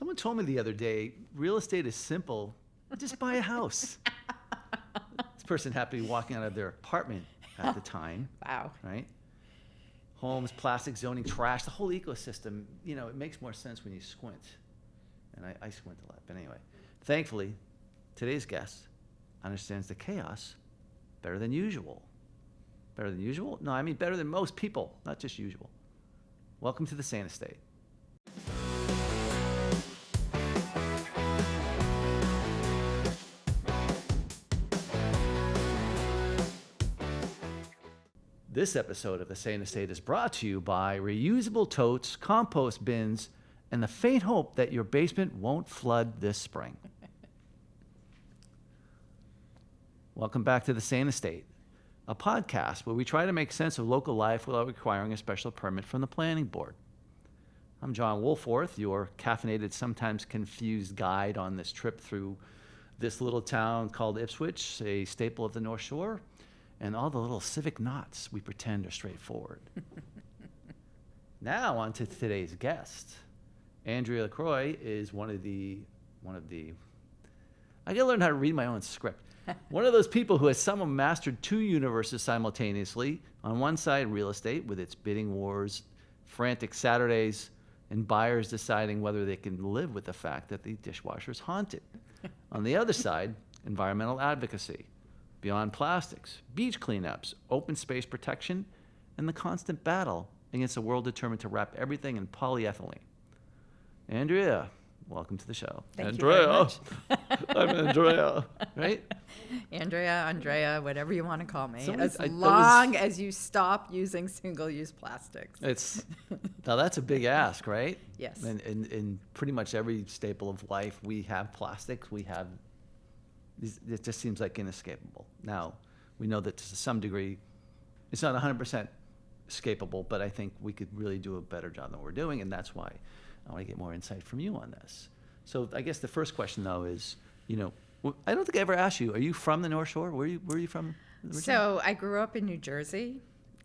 Someone told me the other day, real estate is simple. Just buy a house. This person happened to be walking out of their apartment at the time. Wow. Right? Homes, plastic zoning, trash, the whole ecosystem, it makes more sense when you squint. And I squint a lot. But anyway, thankfully, today's guest understands the chaos better than usual. Better than usual? No, I mean better than most people, not just usual. Welcome to the Sane Estate. This episode of the Sane Estate is brought to you by reusable totes, compost bins, and the faint hope that your basement won't flood this spring. Welcome back to the Sane Estate, a podcast where we try to make sense of local life without requiring a special permit from the planning board. I'm John Woolforth, your caffeinated, sometimes confused guide on this trip through this little town called Ipswich, a staple of the North Shore, and all the little civic knots we pretend are straightforward. Now on to today's guest. Andrea Lacroix is one of the I gotta learn how to read my own script. One of those people who has somehow mastered two universes simultaneously. On one side, real estate with its bidding wars, frantic Saturdays, and buyers deciding whether they can live with the fact that the dishwasher's haunted. On the other side, environmental advocacy, beyond plastics, beach cleanups, open space protection, and the constant battle against a world determined to wrap everything in polyethylene. Andrea, welcome to the show. Thank Andrea. you very much. I'm Andrea, right? Andrea, whatever you want to call me, Somebody- as I- that long was- as you stop using single-use plastics. Now that's a big ask, right? Yes. And in pretty much every staple of life, we have plastics. It just seems like inescapable. Now, we know that to some degree, it's not 100% escapable, but I think we could really do a better job than we're doing, and that's why I want to get more insight from you on this. So I guess the first question, though, is, I don't think I ever asked you, are you from the North Shore? Where are you from originally? So I grew up in New Jersey.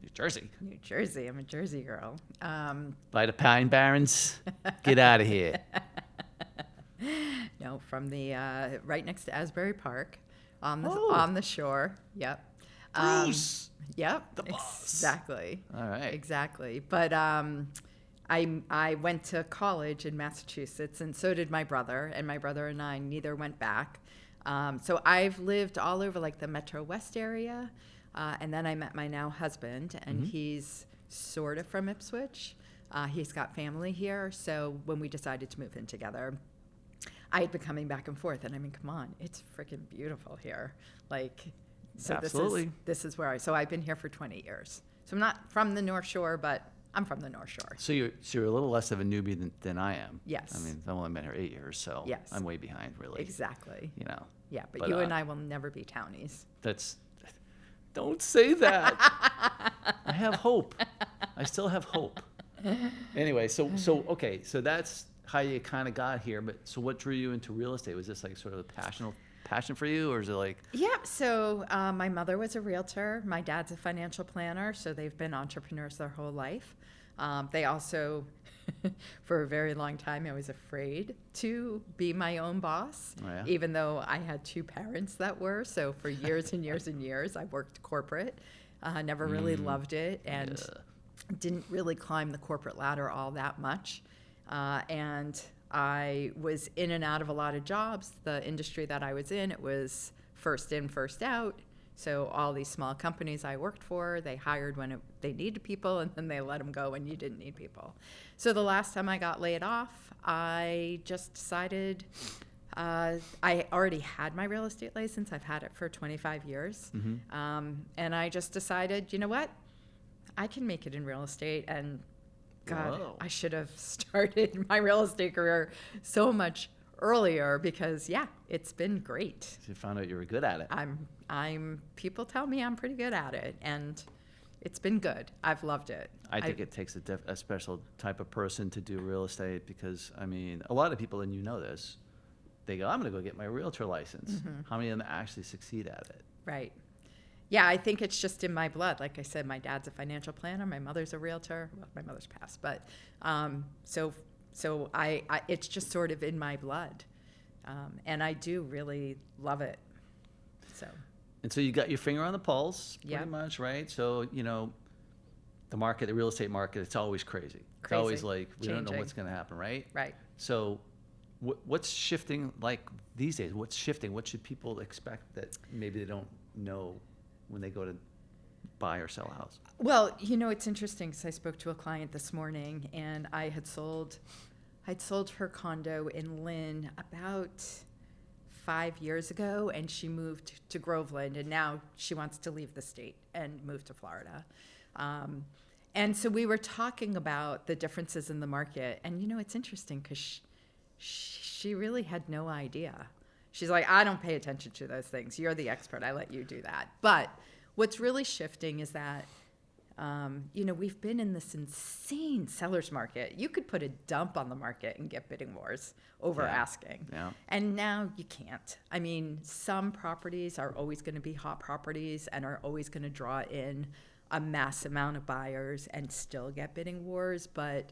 New Jersey. New Jersey. I'm a Jersey girl. By the Pine Barrens? Get out of here. No, from the right next to Asbury Park, on Oh. the shore. Yep. Bruce. Yep. The boss. Exactly. All right. Exactly. But I went to college in Massachusetts, and so did my brother. And my brother and I neither went back. So I've lived all over like the Metro West area, and then I met my now husband, and he's sort of from Ipswich. He's got family here, so when we decided to move in together, I had been coming back and forth, and I mean, come on, it's freaking beautiful here. Like, so Absolutely. this is where so I've been here for 20 years. So I'm not from the North Shore, but I'm from the North Shore. So you're a little less of a newbie than I am. Yes. I mean, I've only been here 8 years, so Yes. I'm way behind, really. Exactly. Yeah, but But, you and I will never be townies. Don't say that. I have hope. I still have hope. Anyway, so that's how you kind of got here. But so what drew you into real estate? Was this like sort of a passion for you, or is it like? Yeah, so my mother was a realtor. My dad's a financial planner, so they've been entrepreneurs their whole life. They also, for a very long time, I was afraid to be my own boss, Oh, yeah? even though I had two parents that were. So for years and years and years, I worked corporate, never really loved it, and didn't really climb the corporate ladder all that much. And I was in and out of a lot of jobs. The industry that I was in, it was first in, first out. So all these small companies I worked for, they hired when they needed people, and then they let them go when you didn't need people. So the last time I got laid off, I just decided, I already had my real estate license. I've had it for 25 years. And I just decided, you know what? I can make it in real estate, and God, Whoa. I should have started my real estate career so much earlier because, yeah, it's been great. You found out you were good at it. People tell me I'm pretty good at it, and it's been good. I've loved it. I think it takes a special type of person to do real estate because, I mean, a lot of people, and you know this, they go, I'm going to go get my realtor license. How many of them actually succeed at it? Right. Yeah, I think it's just in my blood. Like I said, my dad's a financial planner. My mother's a realtor. Well, my mother's passed, but so So it's just sort of in my blood. And I do really love it. So. And so you got your finger on the pulse, pretty Yeah. much, right? So, the market, the real estate market, it's always crazy. It's Crazy. always like, we don't know Changing. what's going to happen, right? Right. So what's shifting like these days? What's shifting? What should people expect that maybe they don't know when they go to buy or sell a house? Well, it's interesting because I spoke to a client this morning, and I'd sold her condo in Lynn about 5 years ago, and she moved to Groveland, and now she wants to leave the state and move to Florida. And so we were talking about the differences in the market, and it's interesting because she really had no idea. She's like, I don't pay attention to those things. You're the expert. I let you do that. But what's really shifting is that, we've been in this insane seller's market. You could put a dump on the market and get bidding wars over asking. Yeah. And now you can't. I mean, some properties are always going to be hot properties and are always going to draw in a mass amount of buyers and still get bidding wars. But,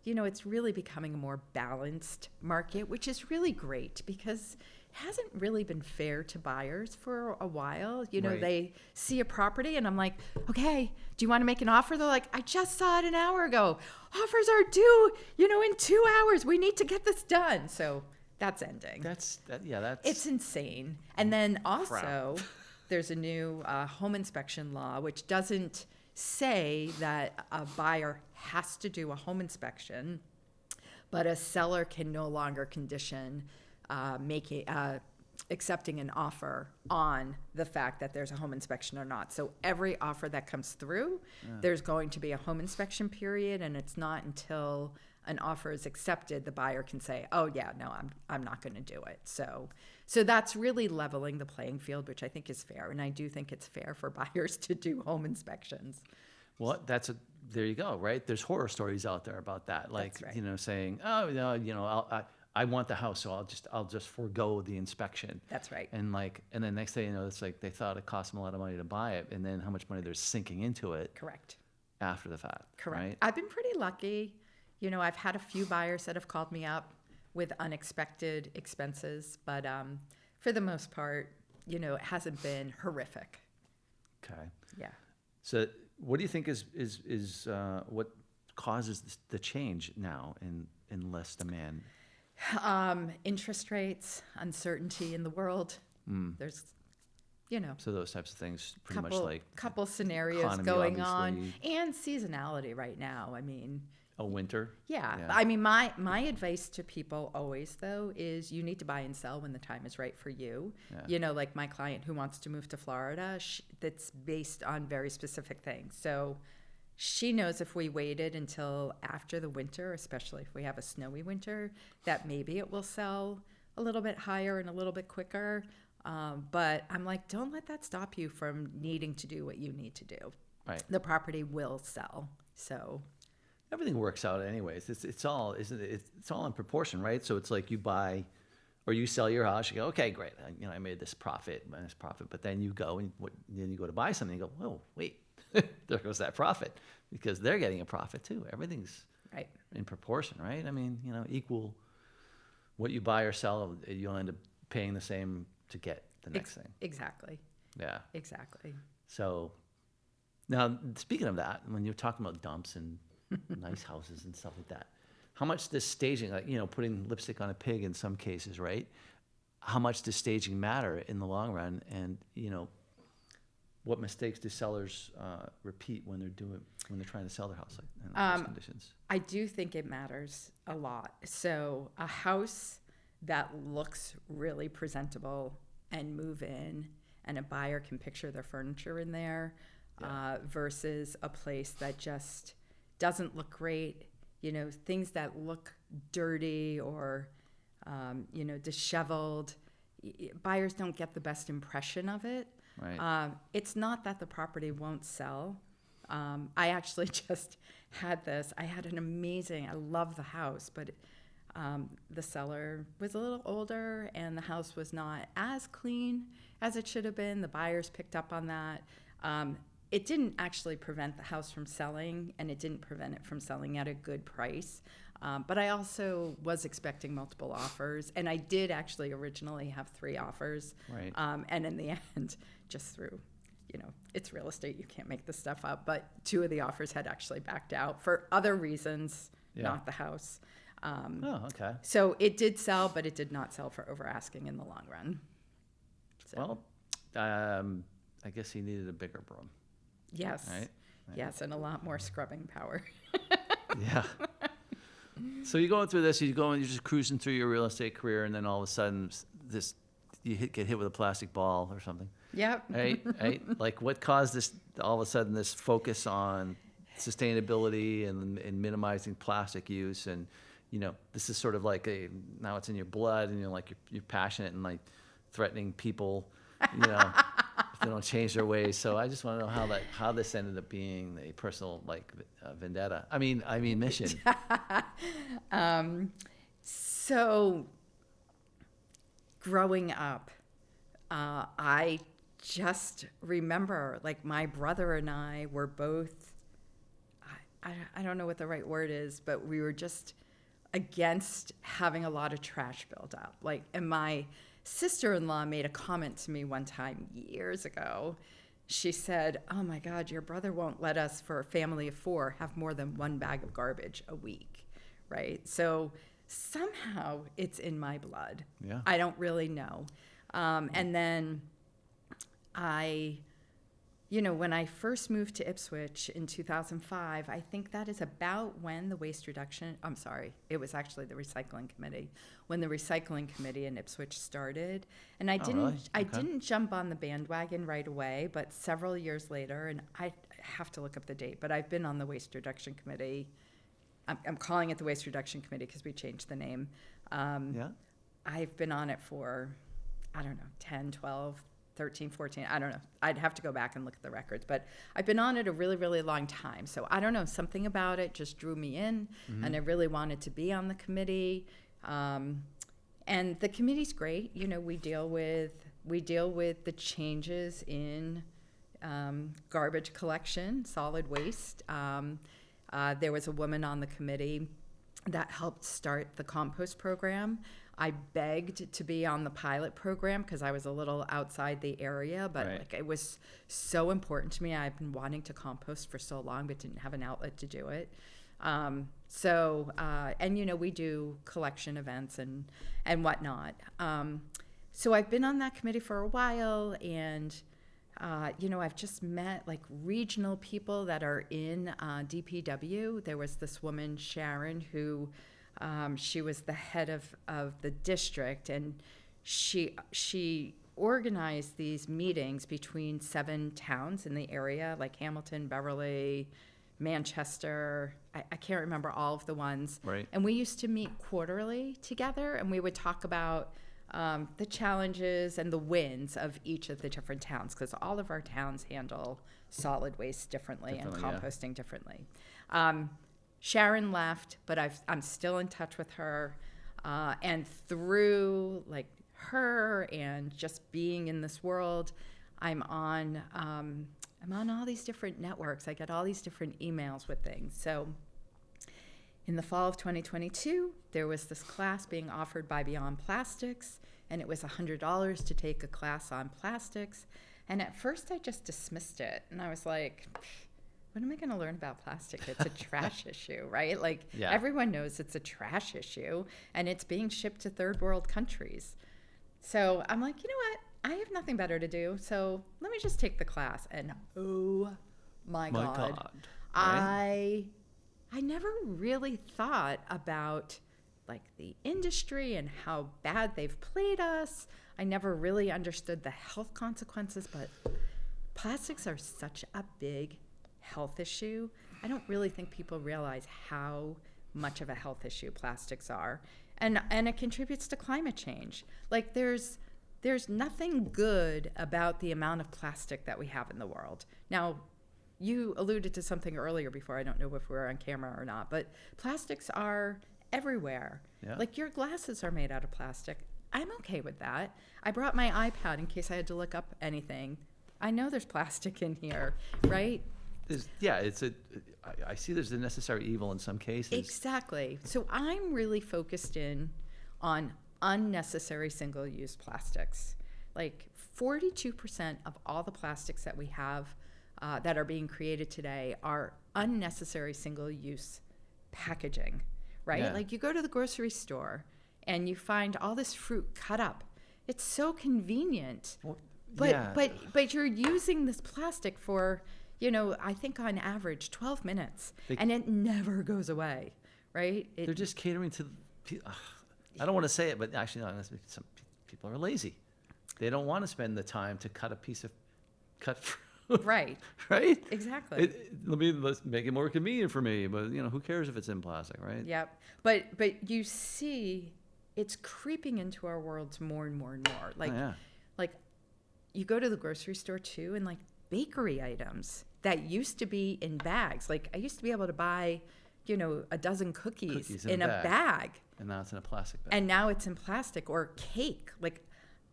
it's really becoming a more balanced market, which is really great because it hasn't really been fair to buyers for a while. Right. They see a property and I'm like, okay, do you want to make an offer? They're like, I just saw it an hour ago. Offers are due, in 2 hours. We need to get this done. So that's ending. That's It's insane. And then also, Crap. there's a new home inspection law, which doesn't say that a buyer has to do a home inspection, but a seller can no longer condition accepting an offer on the fact that there's a home inspection or not. So every offer that comes through, there's going to be a home inspection period, and it's not until an offer is accepted the buyer can say, oh yeah, no, I'm not going to do it. So that's really leveling the playing field, which I think is fair, and I do think it's fair for buyers to do home inspections. Well, there you go, right? There's horror stories out there about that, like That's right. saying, oh no, I want the house, so I'll just forego the inspection. That's right. And then next thing you know, it's like they thought it cost them a lot of money to buy it, and then how much money they're sinking into it Correct. after the fact. Correct. Right? I've been pretty lucky. I've had a few buyers that have called me up with unexpected expenses, but for the most part, it hasn't been horrific. Okay. Yeah. So what do you think is what causes the change now in less demand? Interest rates, uncertainty in the world. There's, So those types of things, pretty much couple, like couple scenarios economy, going on, obviously. and seasonality right now. I mean, a winter. yeah. Yeah. I mean, my advice to people always, though, is you need to buy and sell when the time is right for you. Yeah. Like my client who wants to move to Florida, that's based on very specific things. So she knows if we waited until after the winter, especially if we have a snowy winter, that maybe it will sell a little bit higher and a little bit quicker. But I'm like, don't let that stop you from needing to do what you need to do. Right. The property will sell. So Everything works out anyways. It's all, isn't it? It's all in proportion, right? So it's like you buy or you sell your house, you go, okay, great. I made this profit, but then you go and then you go to buy something, you go, oh, wait, there goes that profit, because they're getting a profit too. Everything's right. in proportion, right? I mean, equal what you buy or sell, you'll end up paying the same to get the next thing. Exactly. Yeah. Exactly. So now, speaking of that, when you're talking about dumps and nice houses and stuff like that, how much does staging, like, putting lipstick on a pig in some cases, right? How much does staging matter in the long run? And, what mistakes do sellers repeat when they're trying to sell their house in those conditions? I do think it matters a lot. So a house that looks really presentable and move in, and a buyer can picture their furniture in there, versus a place that just doesn't look great. Things that look dirty or, disheveled. Buyers don't get the best impression of it. Right. It's not that the property won't sell. I actually just had this. I had I love the house, but the seller was a little older and the house was not as clean as it should have been. The buyers picked up on that. It didn't actually prevent the house from selling, and it didn't prevent it from selling at a good price. But I also was expecting multiple offers, and I did actually originally have 3 offers. Right. And in the end, just through, it's real estate, you can't make this stuff up, but 2 of the offers had actually backed out for other reasons, not the house. Oh, okay. So it did sell, but it did not sell for over asking in the long run. So, Well, I guess he needed a bigger broom. yes. Right? Yes, and a lot more scrubbing power. Yeah. So you're going through this, you're just cruising through your real estate career, and then all of a sudden, get hit with a plastic ball or something. Yep. Right? Like, what caused this, all of a sudden, this focus on sustainability and minimizing plastic use? And, this is sort of like now it's in your blood, and you're passionate and like threatening people, if they don't change their ways. So I just want to know how this ended up being a personal vendetta. I mean mission. So growing up, I just remember like my brother and I were both, I don't know what the right word is, but we were just against having a lot of trash built up. And my sister-in-law made a comment to me one time years ago. She said, "Oh my God, your brother won't let us, for a family of 4, have more than 1 bag of garbage a week," right? So somehow it's in my blood. Yeah. I don't really know. And then when I first moved to Ipswich in 2005, I think that is about when the it was actually the recycling committee, when the recycling committee in Ipswich started. And I didn't jump on the bandwagon right away, but several years later, and I have to look up the date, but I've been on the waste reduction committee. I'm calling it the waste reduction committee because we changed the name. Yeah. I've been on it for, 10, 12, 13, 14, I don't know. I'd have to go back and look at the records, but I've been on it a really, really long time. So I don't know, something about it just drew me in, and I really wanted to be on the committee. And the committee's great. We deal with the changes in garbage collection, solid waste. There was a woman on the committee that helped start the compost program. I begged to be on the pilot program because I was a little outside the area, but Right. it was so important to me. I've been wanting to compost for so long, but didn't have an outlet to do it. We do collection events and whatnot. So I've been on that committee for a while, and I've just met regional people that are in DPW. There was this woman, Sharon, who she was the head of the district, and she organized these meetings between 7 towns in the area, like Hamilton, Beverly, Manchester. I can't remember all of the ones. Right. And we used to meet quarterly together, and we would talk about the challenges and the wins of each of the different towns, because all of our towns handle solid waste differently and composting differently. Sharon left, but I'm still in touch with her, and through her and just being in this world, I'm on all these different networks. I get all these different emails with things. So in the fall of 2022, there was this class being offered by Beyond Plastics, and it was $100 to take a class on plastics. And at first I just dismissed it, and I was like, what am I going to learn about plastic? It's a trash issue, right? Everyone knows it's a trash issue, and it's being shipped to third world countries. So I'm like, you know what? I have nothing better to do, so let me just take the class. And oh my God. Right? I never really thought about the industry and how bad they've played us. I never really understood the health consequences, but plastics are such a big health issue. I don't really think people realize how much of a health issue plastics are, and it contributes to climate change. There's nothing good about the amount of plastic that we have in the world. Now, you alluded to something earlier before, I don't know if we're on camera or not, but plastics are everywhere. Yeah. Your glasses are made out of plastic. I'm okay with that. I brought my iPad in case I had to look up anything. I know there's plastic in here, right? I see there's a necessary evil in some cases. Exactly. So I'm really focused in on unnecessary single-use plastics. Like 42% of all the plastics that we have that are being created today are unnecessary single-use packaging, right? Yeah. Like you go to the grocery store and you find all this fruit cut up. It's so convenient. Well, But yeah. but you're using this plastic for, I think on average 12 minutes, and it never goes away, right? They're just catering to. I don't want to say it, but actually, no. Some people are lazy. They don't want to spend the time to cut a piece of cut fruit. Right. Right. Exactly. Let's make it more convenient for me. But who cares if it's in plastic, right? Yep. But you see, it's creeping into our worlds more and more and more. Like you go to the grocery store too, and like bakery items that used to be in bags. Like I used to be able to buy, a dozen cookies in a bag. And now it's in a plastic bag. And now it's in plastic. Or cake. Like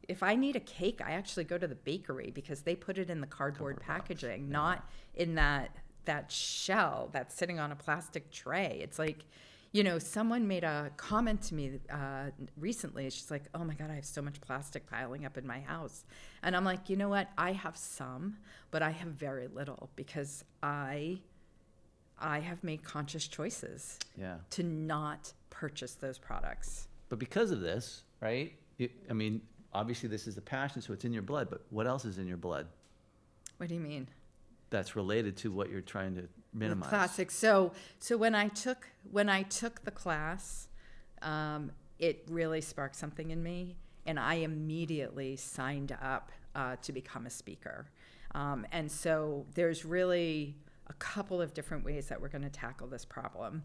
if I need a cake, I actually go to the bakery because they put it in the cardboard packaging, not in that shell that's sitting on a plastic tray. It's like, someone made a comment to me recently. She's like, oh my God, I have so much plastic piling up in my house. And I'm like, you know what? I have some, but I have very little because I have made conscious choices to not purchase those products. But because of this, right? Obviously this is a passion, so it's in your blood. But what else is in your blood? What do you mean? That's related to what you're trying to minimize. The classics. So when I took the class, it really sparked something in me, and I immediately signed up to become a speaker. And so there's really a couple of different ways that we're going to tackle this problem.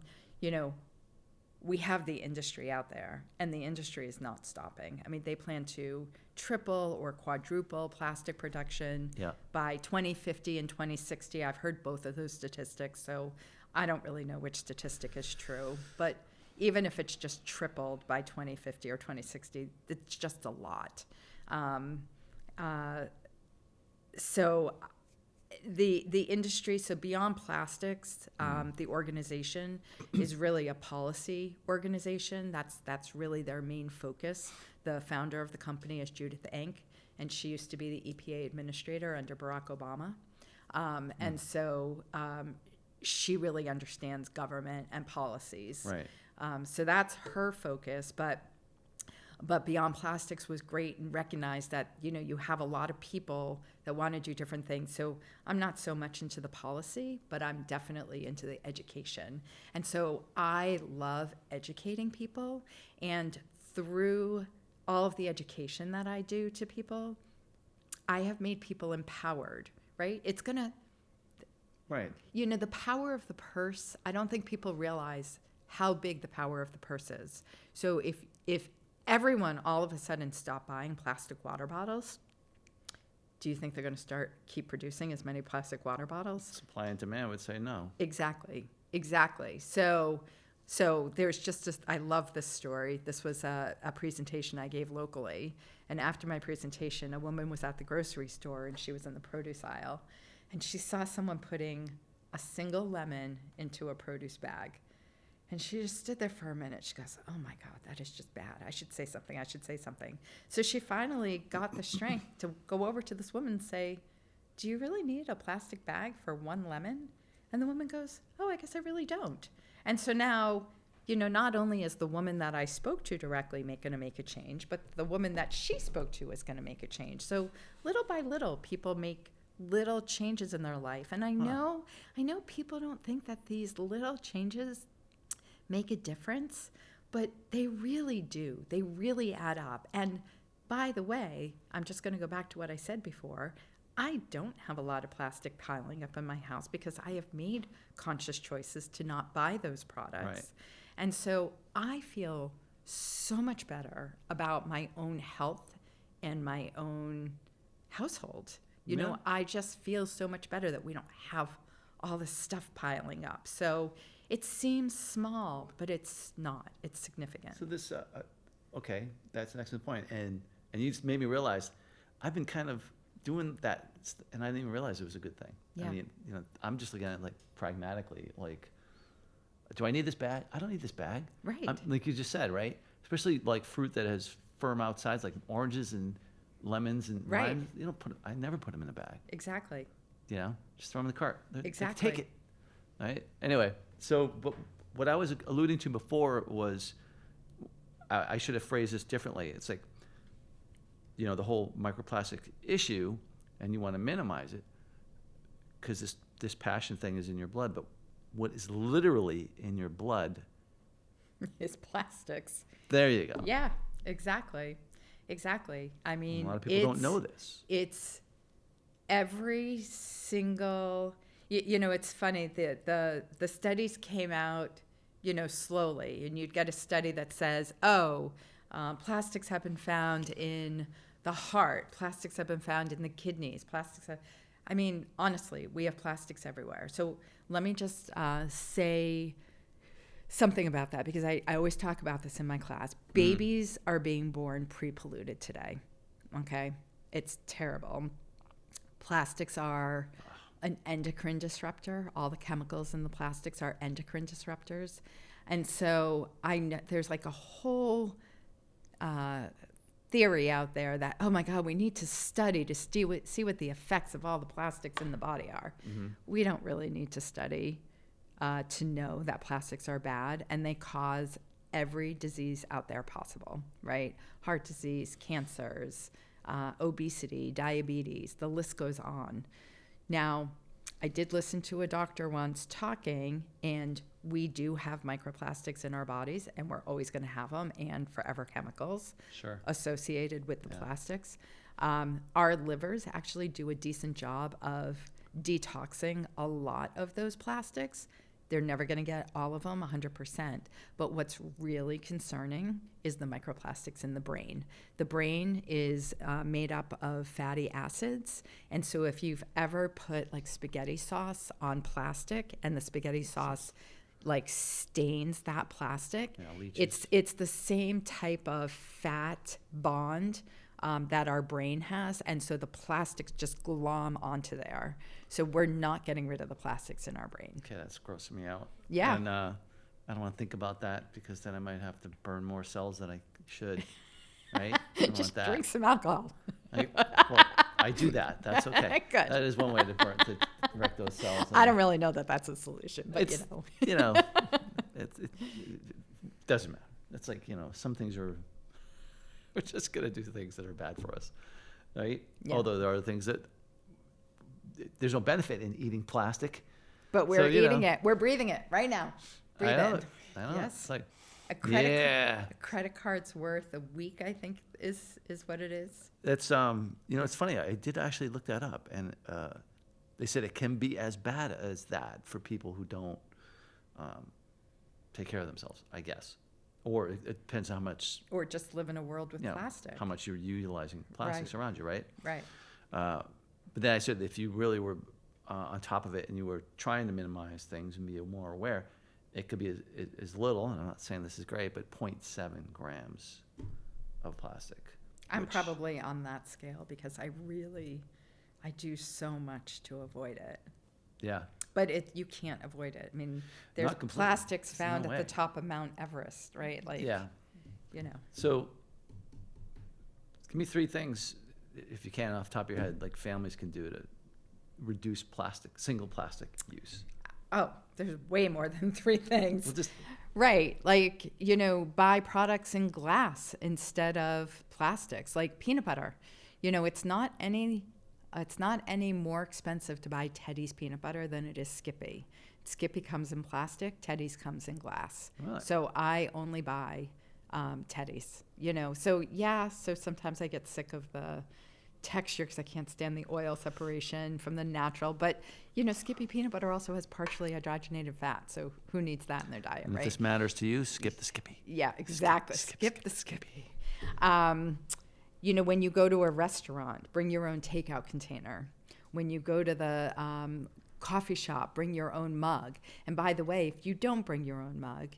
We have the industry out there, and the industry is not stopping. I mean, they plan to triple or quadruple plastic production by 2050 and 2060. I've heard both of those statistics, so I don't really know which statistic is true. But even if it's just tripled by 2050 or 2060, it's just a lot. So the industry, so Beyond Plastics, the organization is really a policy organization. That's really their main focus. The founder of the company is Judith Enck, and she used to be the EPA administrator under Barack Obama. And so she really understands government and policies. Right. So that's her focus, but Beyond Plastics was great and recognized that, you have a lot of people that want to do different things. So I'm not so much into the policy, but I'm definitely into the education. And so I love educating people. And through all of the education that I do to people, I have made people empowered, right? It's going to, right. The power of the purse, I don't think people realize how big the power of the purse is. So if everyone all of a sudden stopped buying plastic water bottles, do you think they're going to keep producing as many plastic water bottles? Supply and demand would say no. Exactly. So there's just I love this story. This was a presentation I gave locally. And after my presentation, a woman was at the grocery store and she was in the produce aisle. And she saw someone putting a single lemon into a produce bag. And she just stood there for a minute. She goes, oh my God, that is just bad. I should say something. So she finally got the strength to go over to this woman and say, do you really need a plastic bag for one lemon? And the woman goes, oh, I guess I really don't. And so now, not only is the woman that I spoke to directly going to make a change, but the woman that she spoke to is going to make a change. So little by little, people make little changes in their life. And I know people don't think that these little changes make a difference, but they really do. They really add up. And by the way, I'm just going to go back to what I said before. I don't have a lot of plastic piling up in my house because I have made conscious choices to not buy those products. Right. And so I feel so much better about my own health and my own household. I just feel so much better that we don't have all this stuff piling up. So it seems small, but it's not. It's significant. So this, okay, that's an excellent point. And you just made me realize I've been kind of doing that, and I didn't even realize it was a good thing. Yeah. I mean, I'm just looking at it like pragmatically, like, do I need this bag? I don't need this bag. Right. Like you just said, right? Especially like fruit that has firm outsides, like oranges and lemons and Right. limes. I never put them in a bag. Exactly. Just throw them in the cart. Exactly. Take it. Right. Anyway, so but what I was alluding to before was, I should have phrased this differently. It's like, the whole microplastic issue, and you want to minimize it because this passion thing is in your blood. But what is literally in your blood Is plastics. There you go. Yeah, exactly. I mean, a lot of people don't know this. It's every single, it's funny, the studies came out, slowly, and you'd get a study that says, plastics have been found in the heart, plastics have been found in the kidneys, honestly, we have plastics everywhere. So let me just say something about that, because I always talk about this in my class. Babies are being born pre-polluted today, okay? It's terrible. Plastics are an endocrine disruptor. All the chemicals in the plastics are endocrine disruptors. And so there's like a whole theory out there that, oh my God, we need to study to see what the effects of all the plastics in the body are. Mm-hmm. We don't really need to study to know that plastics are bad, and they cause every disease out there possible, right? Heart disease, cancers, obesity, diabetes, the list goes on. Now, I did listen to a doctor once talking, and we do have microplastics in our bodies, and we're always going to have them, and forever chemicals associated with the plastics. Our livers actually do a decent job of detoxing a lot of those plastics. They're never going to get all of them 100%. But what's really concerning is the microplastics in the brain. The brain is made up of fatty acids. And so if you've ever put like spaghetti sauce on plastic and the spaghetti sauce like stains that plastic, it's the same type of fat bond that our brain has, and so the plastics just glom onto there. So we're not getting rid of the plastics in our brain. Okay, that's grossing me out. Yeah. And I don't want to think about that, because then I might have to burn more cells than I should, right? I don't Just want that. drink some alcohol. I do that. That's okay. Good. That is one way to wreck those cells. I don't really know that that's a solution, but it doesn't matter. It's like, some things we're just going to do things that are bad for us, right? Yeah. Although there are things that there's no benefit in eating plastic. But we're eating it. We're breathing it right now. Breathe in. I know. Yes. It's like, a credit card's worth a week, I think, is what it is. It's it's funny. I did actually look that up, and they said it can be as bad as that for people who don't take care of themselves, I guess. Or it depends how much. Or just live in a world with plastic. How much you're utilizing plastics around you, right? Right. But then I said, if you really were on top of it and you were trying to minimize things and be more aware, it could be as little, and I'm not saying this is great, but 0.7 grams of plastic. I'm probably on that scale, because I do so much to avoid it. Yeah. But you can't avoid it. I mean, there's plastics found at the top of Mount Everest, right? So give me 3 things, if you can, off the top of your head, like families can do to reduce single plastic use. Oh, there's way more than 3 things. Well, right. Like, buy products in glass instead of plastics, like peanut butter. It's not any more expensive to buy Teddy's peanut butter than it is Skippy. Skippy comes in plastic, Teddy's comes in glass. Really? So I only buy Teddy's, So sometimes I get sick of the texture because I can't stand the oil separation from the natural. But, Skippy peanut butter also has partially hydrogenated fat. So who needs that in their diet, right? If this matters to you, skip the Skippy. Yeah, exactly. Skip the Skippy. When you go to a restaurant, bring your own takeout container. When you go to the coffee shop, bring your own mug. And by the way, if you don't bring your own mug,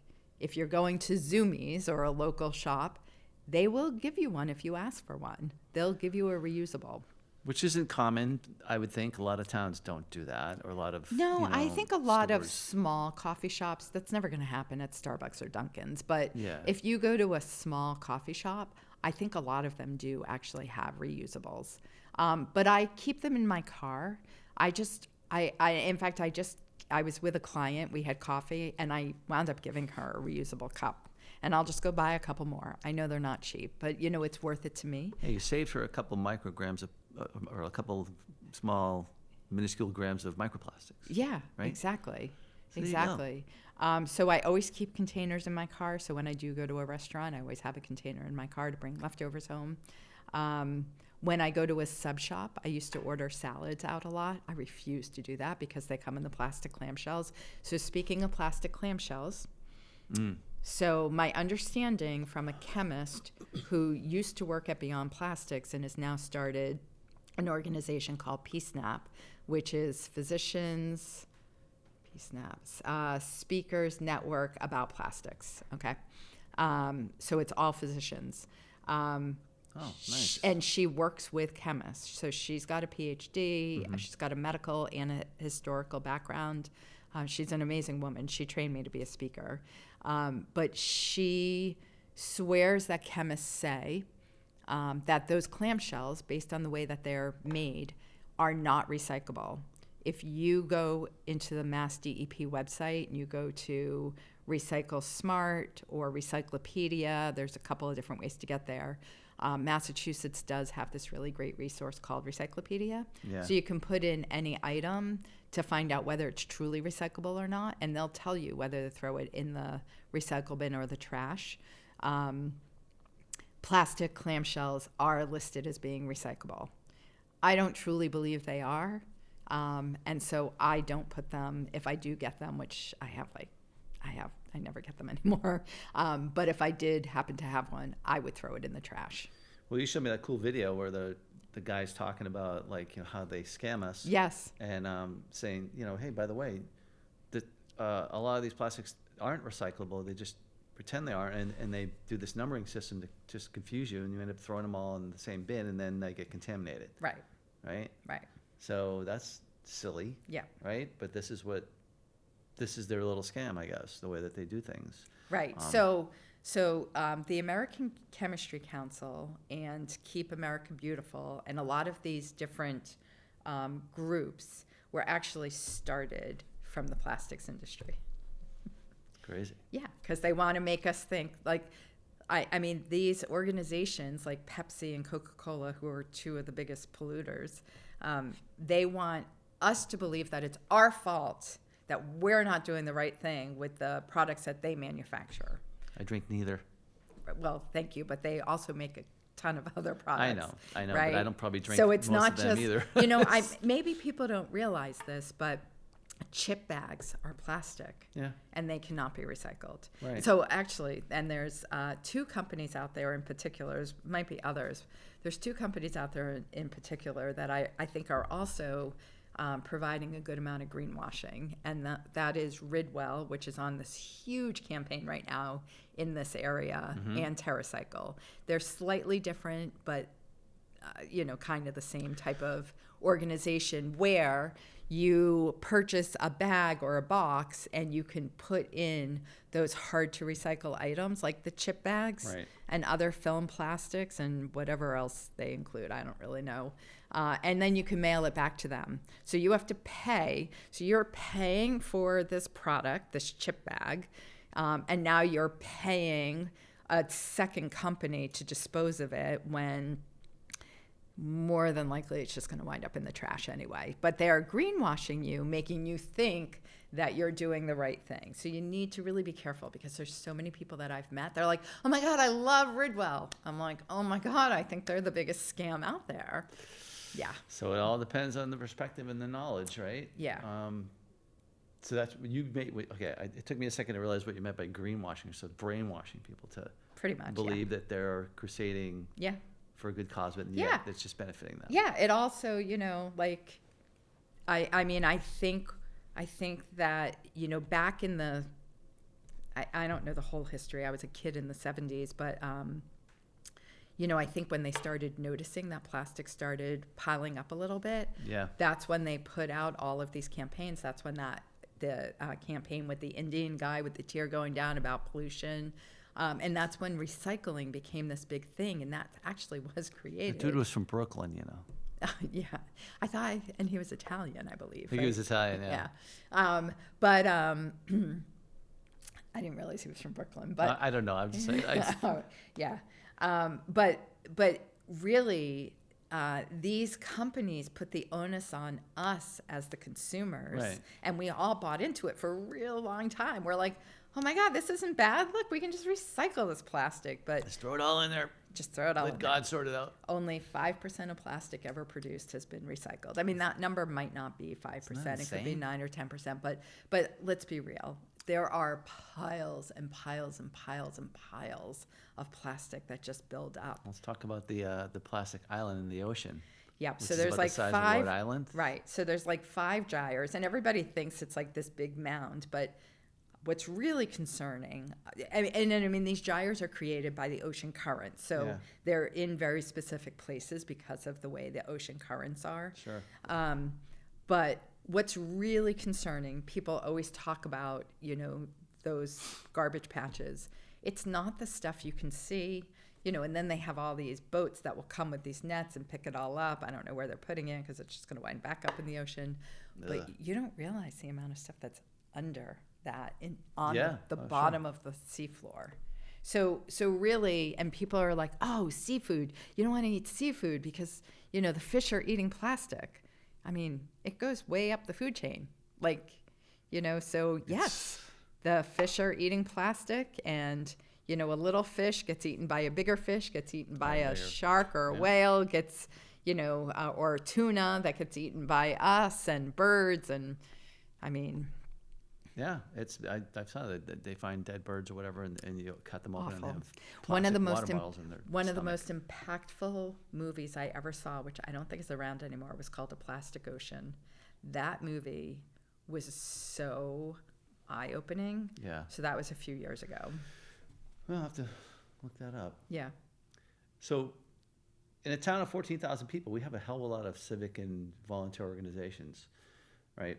if you're going to Zoomies or a local shop, they will give you one if you ask for one. They'll give you a reusable. Which isn't common, I would think. A lot of towns don't do that, or a lot of No, I think a lot of stores. small coffee shops, that's never going to happen at Starbucks or Dunkin's. But Yeah. if you go to a small coffee shop, I think a lot of them do actually have reusables. But I keep them in my car. In fact, I was with a client, we had coffee, and I wound up giving her a reusable cup. And I'll just go buy a couple more. I know they're not cheap, but it's worth it to me. Yeah, you saved her a couple micrograms of, or a couple small, minuscule grams of microplastics. Yeah, Right? Exactly. So there you go. Exactly. So I always keep containers in my car. So when I do go to a restaurant, I always have a container in my car to bring leftovers home. When I go to a sub shop, I used to order salads out a lot. I refuse to do that because they come in the plastic clamshells. So speaking of plastic clamshells, so my understanding from a chemist who used to work at Beyond Plastics and has now started an organization called PSNAP, which is Physicians, Speakers Network About Plastics, okay? So it's all physicians. Oh, nice. And she works with chemists. So she's got a PhD, she's got a medical and a historical background. She's an amazing woman. She trained me to be a speaker. But she swears that chemists say that those clamshells, based on the way that they're made, are not recyclable. If you go into the Mass DEP website and you go to Recycle Smart or Recyclopedia, there's a couple of different ways to get there. Massachusetts does have this really great resource called Recyclopedia. Yeah. So you can put in any item to find out whether it's truly recyclable or not, and they'll tell you whether to throw it in the recycle bin or the trash. Plastic clamshells are listed as being recyclable. I don't truly believe they are, and so I don't put them, if I do get them, which I never get them anymore. But if I did happen to have one, I would throw it in the trash. Well, you showed me that cool video where the guy's talking about how they scam us. Yes. And saying, hey, by the way, a lot of these plastics aren't recyclable. They just pretend they are, and they do this numbering system to just confuse you, and you end up throwing them all in the same bin, and then they get contaminated. Right. Right. Right. So that's silly. Yeah. Right. But this is their little scam, I guess, the way that they do things. Right. So the American Chemistry Council and Keep America Beautiful and a lot of these different groups were actually started from the plastics industry. Crazy. Yeah, because they want to make us think I mean, these organizations like Pepsi and Coca-Cola, who are two of the biggest polluters, they want us to believe that it's our fault that we're not doing the right thing with the products that they manufacture. I drink neither. Well, thank you, but they also make a ton of other products. I know, right? but I don't probably drink so it's most not of them just, either. maybe people don't realize this, but chip bags are plastic. Yeah. And they cannot be recycled. Right. So actually, and there's two companies out there in particular, might be others. There's two companies out there in particular that I think are also providing a good amount of greenwashing. And that is Ridwell, which is on this huge campaign right now in this area, and TerraCycle. They're slightly different, but kind of the same type of organization where you purchase a bag or a box and you can put in those hard to recycle items like the chip bags and other film plastics and whatever else they include. I don't really know. And then you can mail it back to them. So you have to pay. So you're paying for this product, this chip bag, and now you're paying a second company to dispose of it when more than likely it's just going to wind up in the trash anyway. But they're greenwashing you, making you think that you're doing the right thing. So you need to really be careful because there's so many people that I've met. They're like, oh my God, I love Ridwell. I'm like, oh my God, I think they're the biggest scam out there. Yeah. So it all depends on the perspective and the knowledge, right? Yeah. So that's what you made. Okay, it took me a second to realize what you meant by greenwashing. So brainwashing people to pretty much believe that they're crusading. Yeah. For a good cause, but yeah, it's just benefiting them. Yeah, it also, I mean, I think that, back in the, I don't know the whole history. I was a kid in the 70s, but, I think when they started noticing that plastic started piling up a little bit, that's when they put out all of these campaigns. That's when the campaign with the Indian guy with the tear going down about pollution. And that's when recycling became this big thing, and that actually was created. The dude was from Brooklyn, Yeah, I thought, and he was Italian, I believe. I think he was Italian, yeah. But I didn't realize he was from Brooklyn. But I don't know. I'm just saying. Yeah. But really, these companies put the onus on us as the consumers, right. And we all bought into it for a real long time. We're like, oh my God, this isn't bad. Look, we can just recycle this plastic. But just throw it all in there. Just throw it all in Let there. God sort it out. Only 5% of plastic ever produced has been recycled. I mean, that number might not be 5%. It could be 9 or 10%. But let's be real. There are piles and piles and piles and piles of plastic that just build up. Let's talk about the plastic island in the ocean. Yep. Which So is there's about like the size 5. Of Rhode Island. Right. So there's like 5 gyres, and everybody thinks it's like this big mound, but what's really concerning, I mean, these gyres are created by the ocean currents, so they're in very specific places because of the way the ocean currents are. Sure. But what's really concerning, people always talk about, those garbage patches. It's not the stuff you can see, and then they have all these boats that will come with these nets and pick it all up. I don't know where they're putting it because it's just going to wind back up in the ocean. Ugh. But you don't realize the amount of stuff that's under that on the bottom of the seafloor. So really, and people are like, oh, seafood. You don't want to eat seafood because, the fish are eating plastic. I mean, it goes way up the food chain. So yes, the fish are eating plastic, and, a little fish gets eaten by a bigger fish, gets eaten by a shark or a whale, gets, or tuna that gets eaten by us and birds. And I mean... Yeah, I saw that they find dead birds or whatever, and you cut them open, and they have one of the water bottles in their One of the most impactful movies I ever saw, which I don't think is around anymore, was called A Plastic Ocean. That movie was so eye-opening. Yeah. So that was a few years ago. Well, I'll have to look that up. Yeah. So, in a town of 14,000 people, we have a hell of a lot of civic and volunteer organizations, right?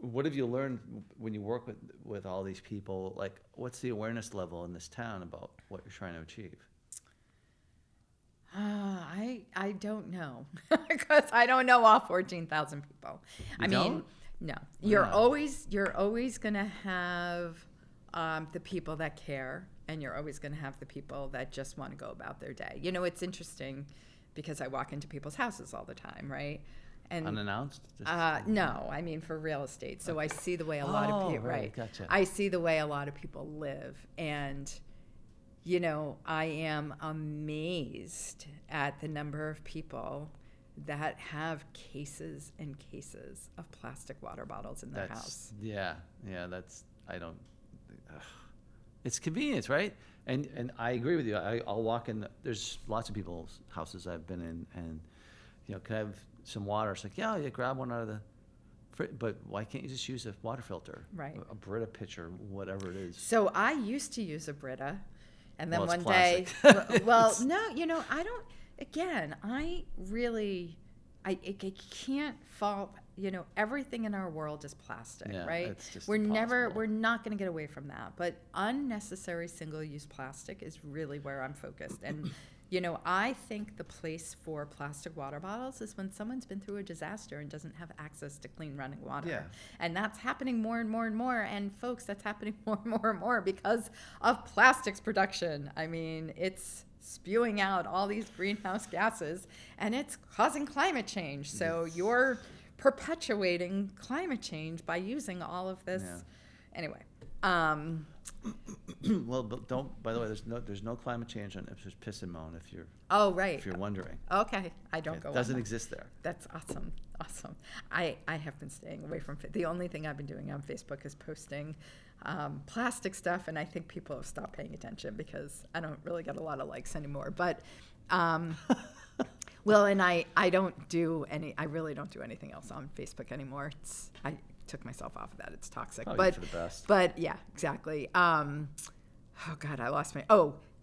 What have you learned when you work with all these people? Like, what's the awareness level in this town about what you're trying to achieve? I don't know, because I don't know all 14,000 people. No. You're always gonna have the people that care, and you're always gonna have the people that just want to go about their day. It's interesting because I walk into people's houses all the time, right? And unannounced? No, I mean for real estate. So I see the way a lot of people, right? Gotcha. I see the way a lot of people live, and I am amazed at the number of people that have cases and cases of plastic water bottles in their house. Yeah. It's convenience, right? And I agree with you. I'll walk in. There's lots of people's houses I've been in, and can I have some water? It's like, yeah, grab one out of the fridge. But why can't you just use a water filter? Right. A Brita pitcher, whatever it is. So I used to use a Brita, and then one day, well, no, I don't. Again, I can't fault. Everything in our world is plastic, right? It's just we're not going to get away from that. But unnecessary single-use plastic is really where I'm focused. And I think the place for plastic water bottles is when someone's been through a disaster and doesn't have access to clean running water. Yeah. And that's happening more and more and more. And folks, that's happening more and more and more because of plastics production. I mean, it's spewing out all these greenhouse gases, and it's causing climate change. So you're perpetuating climate change by using all of this. Yeah. Anyway. Well, but by the way, there's no climate change on Ipswich Piss and Moan if you're if you're wondering. Okay, I don't go. It doesn't exist there. That's awesome. I have been staying away from the only thing I've been doing on Facebook is posting plastic stuff, and I think people have stopped paying attention because I don't really get a lot of likes anymore. But well, and I really don't do anything else on Facebook anymore. I took myself off of that. It's toxic. Probably for the best. But yeah, exactly. Oh God, I lost my.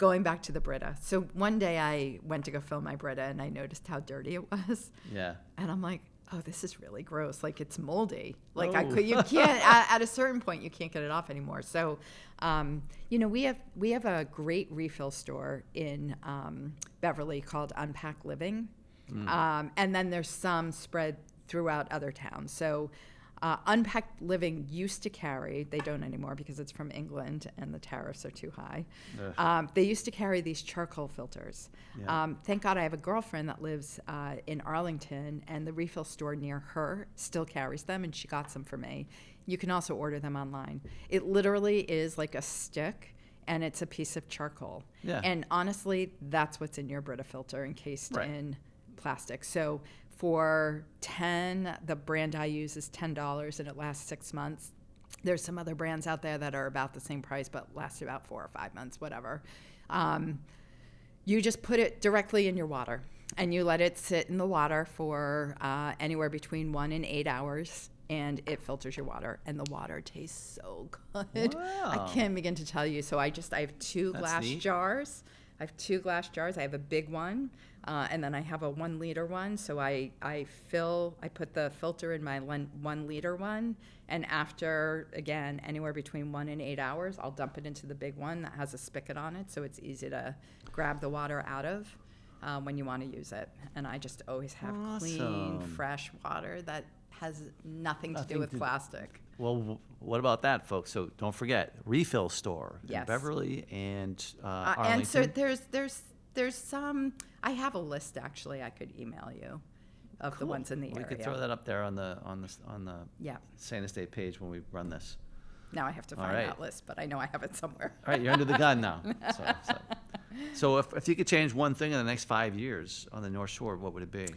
going back to the Brita. So one day I went to go fill my Brita and I noticed how dirty it was. Yeah. And I'm like, oh, this is really gross. Like, it's moldy. Like, Oh. you can't, at a certain point, you can't get it off anymore. So, we have a great refill store in Beverly called Unpack Living. And then there's some spread throughout other towns. So, Unpacked Living used to carry, they don't anymore because it's from England and the tariffs are too high. They used to carry these charcoal filters. Yeah. Thank God I have a girlfriend that lives in Arlington, and the refill store near her still carries them, and she got some for me. You can also order them online. It literally is like a stick, and it's a piece of charcoal. Yeah. And honestly, that's what's in your Brita filter encased Right. in plastic. So for the brand I use is $10 and it lasts 6 months. There's some other brands out there that are about the same price but last about 4 or 5 months, whatever. You just put it directly in your water and you let it sit in the water for anywhere between 1 and 8 hours, and it filters your water, and the water tastes so good. Wow. I can't begin to tell you. So I have 2 That's glass neat. jars. I have 2 glass jars. I have a big one, and then I have a 1 liter one. So I put the filter in my 1 liter one, and after, again, anywhere between 1 and 8 hours, I'll dump it into the big one that has a spigot on it, so it's easy to grab the water out of when you want to use it. And I just always have clean, Awesome. fresh water that has nothing to do Nothing with to- plastic. Well, what about that, folks? So don't forget, refill store in Yes. Beverly and Arlington. And so there's some. I have a list actually. I could email you of the Cool. ones in the We area. could throw that up there on the Yeah. Sane Estate page when we run this. Now I have to All find right. that list, but I know I have it somewhere. All right, you're under the gun now. So if you could change one thing in the next 5 years on the North Shore, what would it be?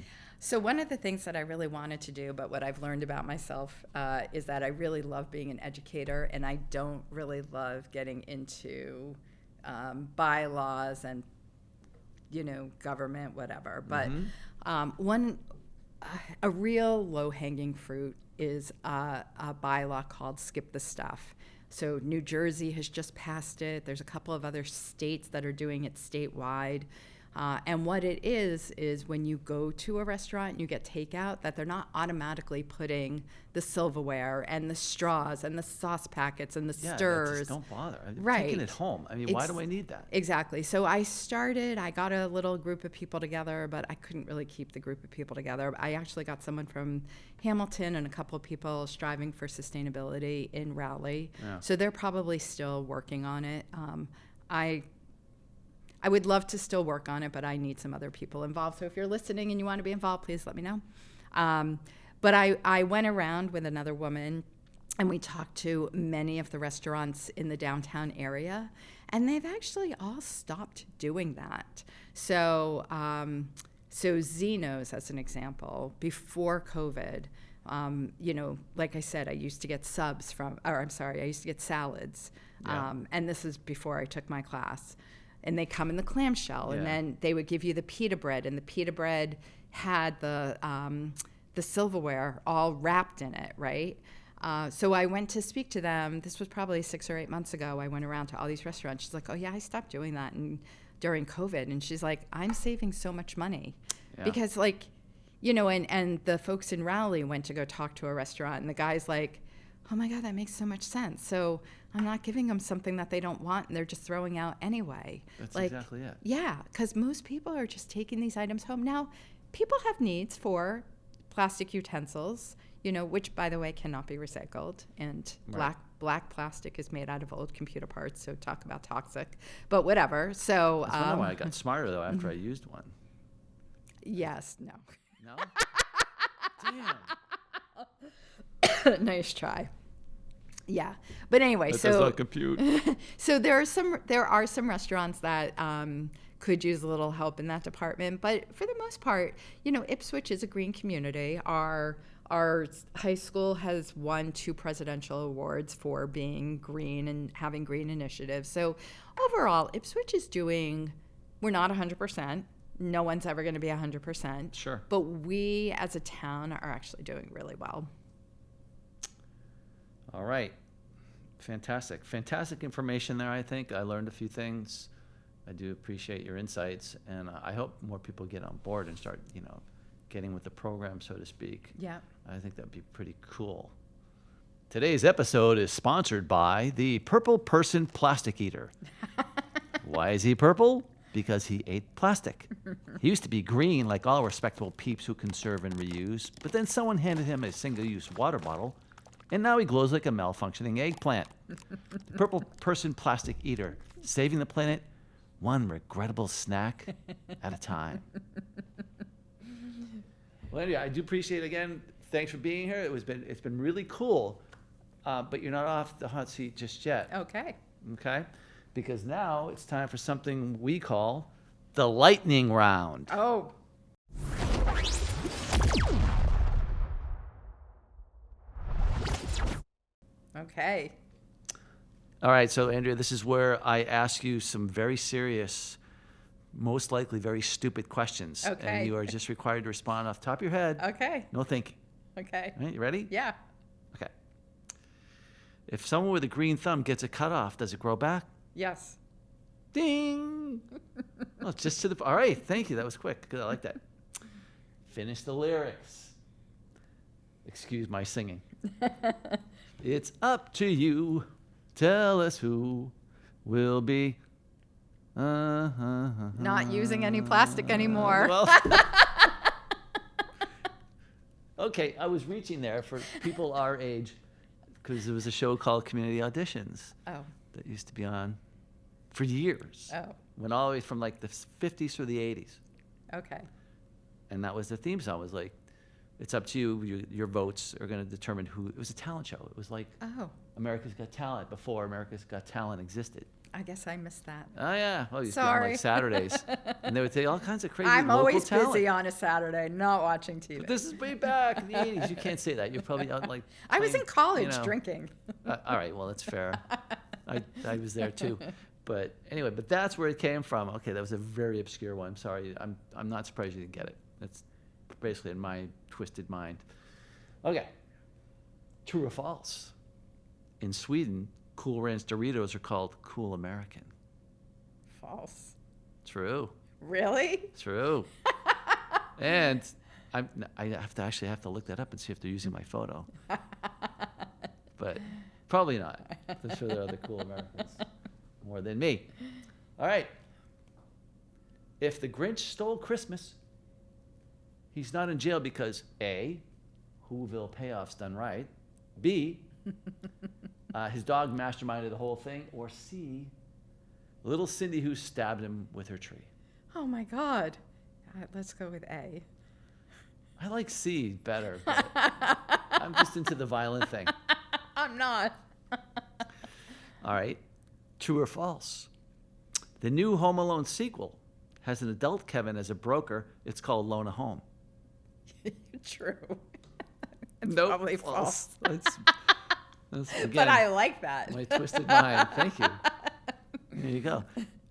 So one of the things that I really wanted to do, but what I've learned about myself is that I really love being an educator, and I don't really love getting into bylaws and, government, whatever. But a real low-hanging fruit is a bylaw called Skip the Stuff. So New Jersey has just passed it. There's a couple of other states that are doing it statewide. And what it is when you go to a restaurant and you get takeout, that they're not automatically putting the silverware and the straws and the sauce packets and the stirs. Just don't bother. I'm Right. taking it home. I mean, why do I need that? Exactly. So I got a little group of people together, but I couldn't really keep the group of people together. I actually got someone from Hamilton and a couple of people striving for sustainability in Raleigh. Yeah. So they're probably still working on it. I would love to still work on it, but I need some other people involved. So if you're listening and you want to be involved, please let me know. But I went around with another woman, and we talked to many of the restaurants in the downtown area, and they've actually all stopped doing that. So Zeno's, as an example, before COVID, like I said, I used to get I used to get salads. Yeah. And this is before I took my class. And they come in the clamshell, Yeah. and then they would give you the pita bread, and the pita bread had the silverware all wrapped in it, right? So I went to speak to them. This was probably 6 or 8 months ago. I went around to all these restaurants. She's like, "Oh yeah, I stopped doing that during COVID." And she's like, "I'm saving so much money," Yeah. because and the folks in Raleigh went to go talk to a restaurant, and the guy's like, "Oh my God, that makes so much sense. So I'm not giving them something that they don't want, and they're just throwing out anyway." That's exactly it. Yeah, because most people are just taking these items home. Now, people have needs for plastic utensils, which, by the way, cannot be recycled. And Right. black plastic is made out of old computer parts, so talk about toxic. But whatever. So, That's why I got smarter, though, after I used one. yes, no. No? Damn. Nice try. Yeah, but anyway, That does not compute. So there are some restaurants that could use a little help in that department, but for the most part, Ipswich is a green community. Our high school has won 2 presidential awards for being green and having green initiatives. So overall, Ipswich is we're not 100%. No one's ever going to be 100%. Sure. But we as a town are actually doing really well. All right. Fantastic information there, I think. I learned a few things. I do appreciate your insights, and I hope more people get on board and start, getting with the program, so to speak. Yeah. I think that'd be pretty cool. Today's episode is sponsored by the Purple Person Plastic Eater. Why is he purple? Because he ate plastic. He used to be green like all respectable peeps who conserve and reuse, but then someone handed him a single-use water bottle, and now he glows like a malfunctioning eggplant. The Purple Person Plastic Eater, saving the planet one regrettable snack at a time. Well, anyway, I do appreciate it again. Thanks for being here. It's been really cool, but you're not off the hot seat just yet. Okay. Okay? Because now it's time for something we call the lightning round. Oh. Okay. All right, so Andrea, this is where I ask you some very serious, most likely very stupid questions. Okay. And you are just required to respond off the top of your head. Okay. No thinking. Okay. All right, you ready? Yeah. Okay. If someone with a green thumb gets a cut off, does it grow back? Yes. Ding! Well, just to the... All right, thank you. That was quick. Good, I like that. Finish the lyrics. Excuse my singing. It's up to you. Tell us who will be... Not using any plastic anymore. Well... Okay, I was reaching there for people our age because there was a show called Community Auditions Oh. that used to be on for years. Oh. Went all the way from like the 50s through the 80s. Okay. And that was the theme song. It was like, it's up to you. Your votes are going to determine who. It was a talent show. It was like Oh. America's Got Talent before America's Got Talent existed. I guess I missed that. Oh, yeah. Well, it used to be on Sorry. like Saturdays. And they would say all kinds of crazy I'm local always talent. busy on a Saturday, not watching TV. But this is way back in the 80s. You can't say that. You're probably out like. I was in playing, college drinking. All right. Well, that's fair. I was there too. But anyway, but that's where it came from. Okay, that was a very obscure one. Sorry, I'm not surprised you didn't get it. That's basically in my twisted mind. Okay, true or false? In Sweden, Cool Ranch Doritos are called Cool American. False. True. Really? True. And I have to look that up and see if they're using my photo. But probably not. I'm sure there are other cool Americans more than me. All right. If the Grinch stole Christmas, he's not in jail because A, Whoville payoff's done right, B, his dog masterminded the whole thing, or C, little Cindy who stabbed him with her tree. Oh my God. Let's go with A. I like C better, but I'm just into the violent thing. I'm not. All right. True or false? The new Home Alone sequel has an adult Kevin as a broker. It's called Loan a Home. True. It's Nope, probably false. That's again, But I like that. my twisted mind. Thank you. There you go.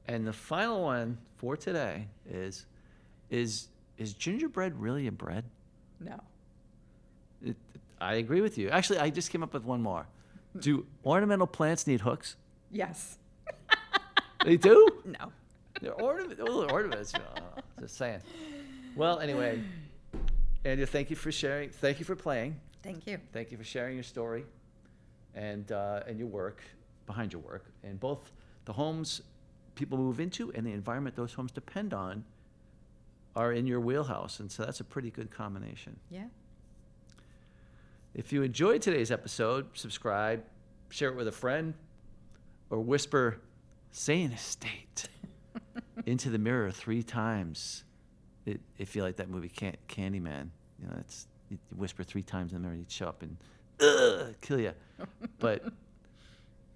And the final one for today is gingerbread really a bread? No. I agree with you. Actually, I just came up with one more. Do ornamental plants need hooks? Yes. They do? No. They're ornaments. Just saying. Well, anyway, Andrea, thank you for sharing. Thank you for playing. Thank you. Thank you for sharing your story and your work, behind your work, and both the homes people move into and the environment those homes depend on are in your wheelhouse. And so that's a pretty good combination. Yeah. If you enjoyed today's episode, subscribe, share it with a friend, or whisper, Sane Estate into the mirror 3 times. If you like that movie Candyman, you whisper 3 times in the mirror, you'd show up and kill you. But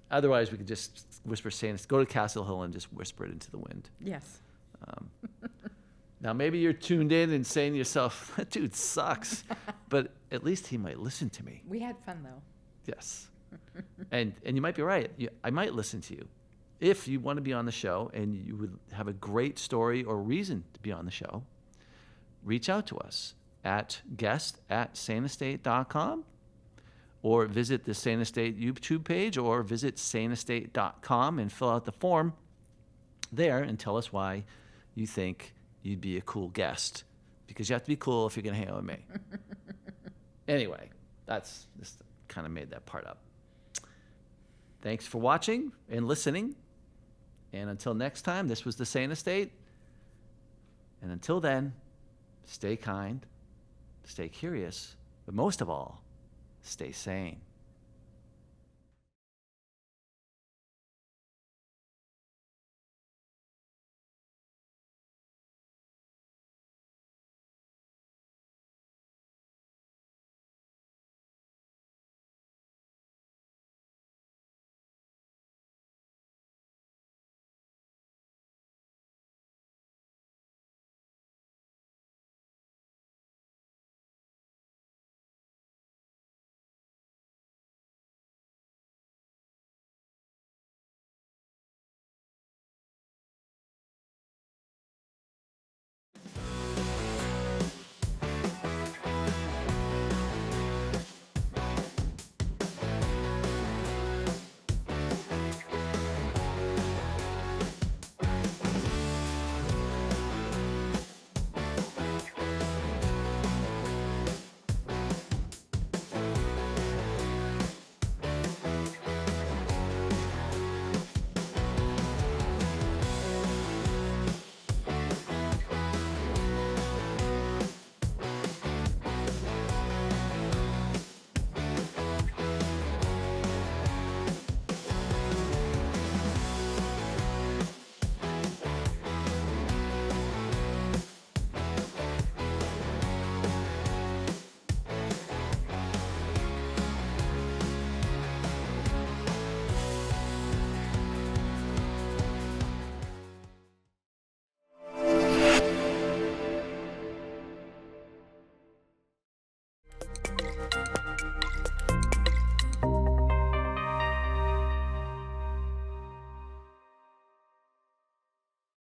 otherwise, we could just whisper Sane Estate. Go to Castle Hill and just whisper it into the wind. Yes. Now, maybe you're tuned in and saying to yourself, that dude sucks, but at least he might listen to me. We had fun, though. Yes. And you might be right. I might listen to you. If you want to be on the show and you would have a great story or reason to be on the show, reach out to us at guest@saneestate.com or visit the Sane Estate YouTube page or visit saneestate.com and fill out the form. there and tell us why you think you'd be a cool guest, because you have to be cool if you're going to hang out with me. Anyway, that's just kind of made that part up. Thanks for watching and listening. And until next time, this was the Sane Estate. And until then, stay kind, stay curious, but most of all, stay sane.